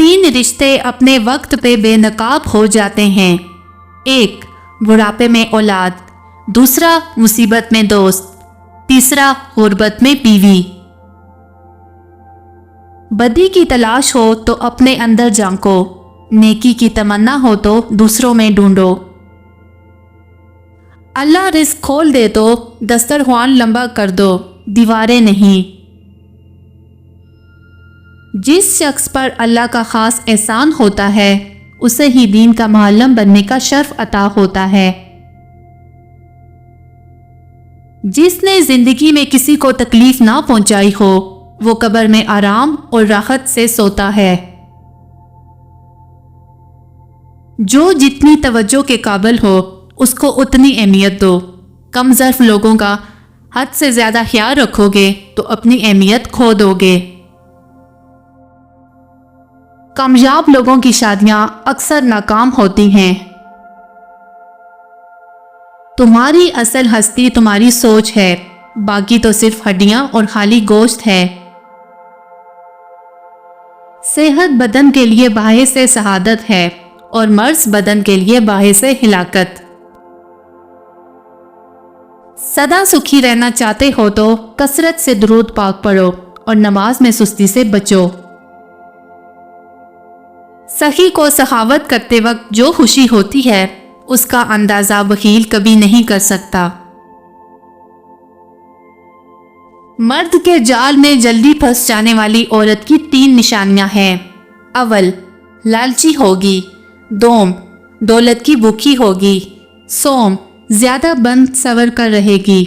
تین رشتے اپنے وقت پہ بے نقاب ہو جاتے ہیں۔ ایک، بڑھاپے میں اولاد، دوسرا مصیبت میں دوست، تیسرا غربت میں بیوی۔ بدی کی تلاش ہو تو اپنے اندر جھانکو، نیکی کی تمنا ہو تو دوسروں میں ڈھونڈو۔ اللہ رزق کھول دے تو دسترخوان لمبا کر دو، دیواریں نہیں۔ جس شخص پر اللہ کا خاص احسان ہوتا ہے اسے ہی دین کا معلم بننے کا شرف عطا ہوتا ہے۔ جس نے زندگی میں کسی کو تکلیف نہ پہنچائی ہو وہ قبر میں آرام اور راحت سے سوتا ہے۔ جو جتنی توجہ کے قابل ہو اس کو اتنی اہمیت دو۔ کم ظرف لوگوں کا حد سے زیادہ خیال رکھو گے تو اپنی اہمیت کھو دو گے۔ کامیاب لوگوں کی شادیاں اکثر ناکام ہوتی ہیں۔ تمہاری اصل ہستی تمہاری سوچ ہے، باقی تو صرف ہڈیاں اور خالی گوشت ہے۔ صحت بدن کے لیے باعث سعادت ہے اور مرض بدن کے لیے باعث ہلاکت۔ سدا سکھی رہنا چاہتے ہو تو کثرت سے درود پاک پڑھو اور نماز میں سستی سے بچو۔ سخی کو سخاوت کرتے وقت جو خوشی ہوتی ہے اس کا اندازہ بخیل کبھی نہیں کر سکتا۔ مرد کے جال میں جلدی پھنس جانے والی عورت کی 3 نشانیاں ہیں۔ اول، لالچی ہوگی، دوم، دولت کی بھوکی ہوگی، سوم، زیادہ بند سور کر رہے گی۔